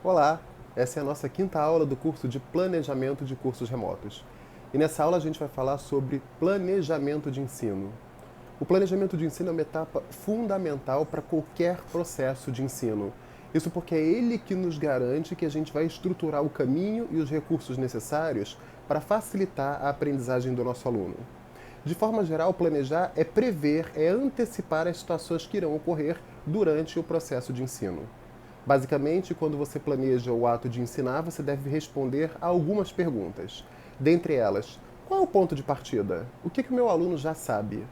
Olá, essa é a nossa quinta aula do curso de Planejamento de Cursos Remotos. E nessa aula a gente vai falar sobre planejamento de ensino. O planejamento de ensino é uma etapa fundamental para qualquer processo de ensino. Isso porque é ele que nos garante que a gente vai estruturar o caminho e os recursos necessários para facilitar a aprendizagem do nosso aluno. De forma geral, planejar é prever, é antecipar as situações que irão ocorrer durante o processo de ensino. Basicamente, quando você planeja o ato de ensinar, você deve responder a algumas perguntas. Dentre elas, qual é o ponto de partida? O que o meu aluno já sabe?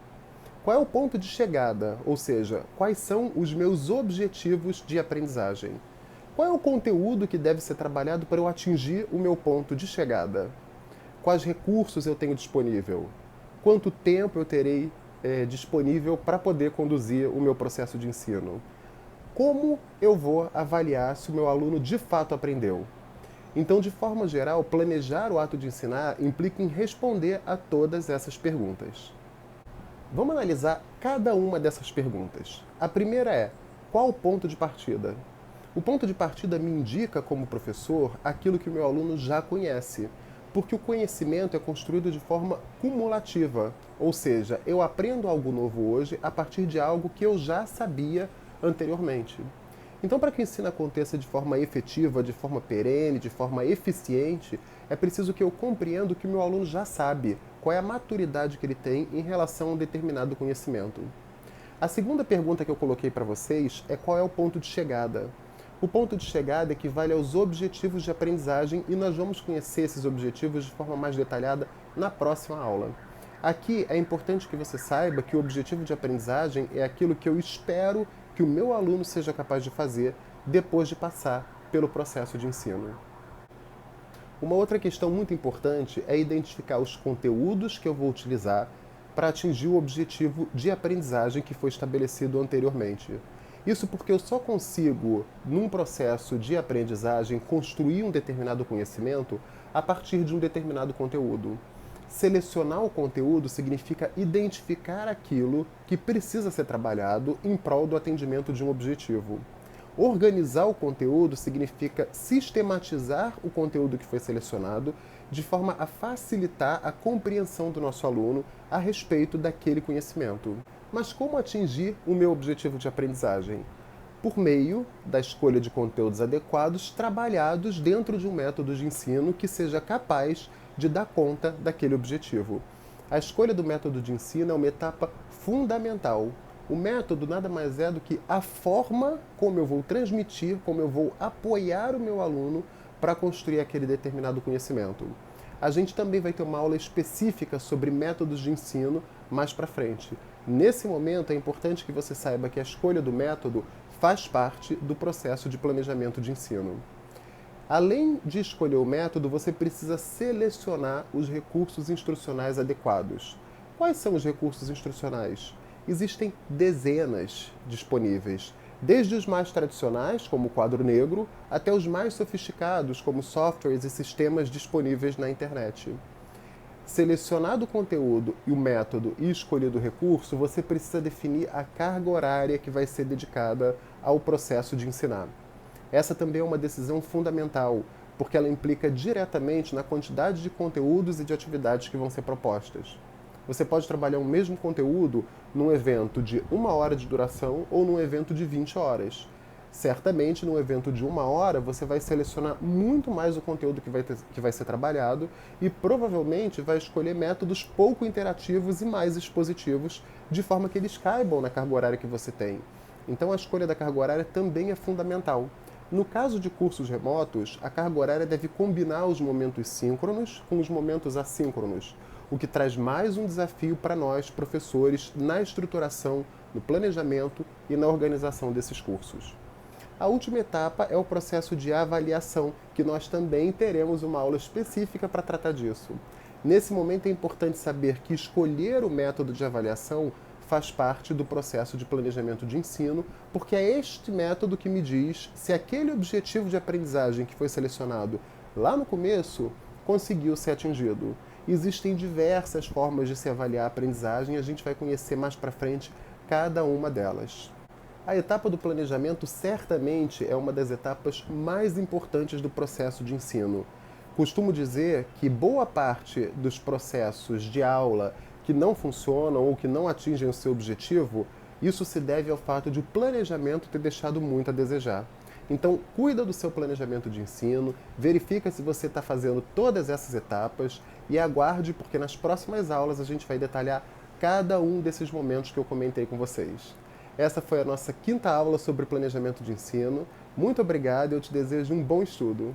Qual é o ponto de chegada? Ou seja, quais são os meus objetivos de aprendizagem? Qual é o conteúdo que deve ser trabalhado para eu atingir o meu ponto de chegada? Quais recursos eu tenho disponível? Quanto tempo eu terei disponível para poder conduzir o meu processo de ensino? Como eu vou avaliar se o meu aluno de fato aprendeu? Então, de forma geral, planejar o ato de ensinar implica em responder a todas essas perguntas. Vamos analisar cada uma dessas perguntas. A primeira é: qual o ponto de partida? O ponto de partida me indica, como professor, aquilo que o meu aluno já conhece, porque o conhecimento é construído de forma cumulativa, ou seja, eu aprendo algo novo hoje a partir de algo que eu já sabia anteriormente. Então, para que o ensino aconteça de forma efetiva, de forma perene, de forma eficiente, é preciso que eu compreenda o que o meu aluno já sabe, qual é a maturidade que ele tem em relação a um determinado conhecimento. A segunda pergunta que eu coloquei para vocês é qual é o ponto de chegada. O ponto de chegada equivale aos objetivos de aprendizagem e nós vamos conhecer esses objetivos de forma mais detalhada na próxima aula. Aqui é importante que você saiba que o objetivo de aprendizagem é aquilo que eu espero que o meu aluno seja capaz de fazer depois de passar pelo processo de ensino. Uma outra questão muito importante é identificar os conteúdos que eu vou utilizar para atingir o objetivo de aprendizagem que foi estabelecido anteriormente. Isso porque eu só consigo, num processo de aprendizagem, construir um determinado conhecimento a partir de um determinado conteúdo. Selecionar o conteúdo significa identificar aquilo que precisa ser trabalhado em prol do atendimento de um objetivo. Organizar o conteúdo significa sistematizar o conteúdo que foi selecionado de forma a facilitar a compreensão do nosso aluno a respeito daquele conhecimento. Mas como atingir o meu objetivo de aprendizagem? Por meio da escolha de conteúdos adequados trabalhados dentro de um método de ensino que seja capaz de dar conta daquele objetivo. A escolha do método de ensino é uma etapa fundamental. O método nada mais é do que a forma como eu vou transmitir, como eu vou apoiar o meu aluno para construir aquele determinado conhecimento. A gente também vai ter uma aula específica sobre métodos de ensino mais para frente. Nesse momento é importante que você saiba que a escolha do método faz parte do processo de planejamento de ensino. Além de escolher o método, você precisa selecionar os recursos instrucionais adequados. Quais são os recursos instrucionais? Existem dezenas disponíveis, desde os mais tradicionais, como o quadro negro, até os mais sofisticados, como softwares e sistemas disponíveis na internet. Selecionado o conteúdo e o método e escolhido o recurso, você precisa definir a carga horária que vai ser dedicada ao processo de ensinar. Essa também é uma decisão fundamental, porque ela implica diretamente na quantidade de conteúdos e de atividades que vão ser propostas. Você pode trabalhar o mesmo conteúdo num evento de 1 hora de duração ou num evento de 20 horas. Certamente, num evento de 1 hora, você vai selecionar muito mais o conteúdo que vai ser trabalhado e provavelmente vai escolher métodos pouco interativos e mais expositivos, de forma que eles caibam na carga horária que você tem. Então, a escolha da carga horária também é fundamental. No caso de cursos remotos, a carga horária deve combinar os momentos síncronos com os momentos assíncronos, o que traz mais um desafio para nós, professores, na estruturação, no planejamento e na organização desses cursos. A última etapa é o processo de avaliação, que nós também teremos uma aula específica para tratar disso. Nesse momento é importante saber que escolher o método de avaliação faz parte do processo de planejamento de ensino, porque é este método que me diz se aquele objetivo de aprendizagem que foi selecionado lá no começo conseguiu ser atingido. Existem diversas formas de se avaliar a aprendizagem e a gente vai conhecer mais para frente cada uma delas. A etapa do planejamento certamente é uma das etapas mais importantes do processo de ensino. Costumo dizer que boa parte dos processos de aula que não funcionam ou que não atingem o seu objetivo, isso se deve ao fato de o planejamento ter deixado muito a desejar. Então, cuida do seu planejamento de ensino, verifica se você está fazendo todas essas etapas e aguarde, porque nas próximas aulas a gente vai detalhar cada um desses momentos que eu comentei com vocês. Essa foi a nossa quinta aula sobre planejamento de ensino. Muito obrigado e eu te desejo um bom estudo.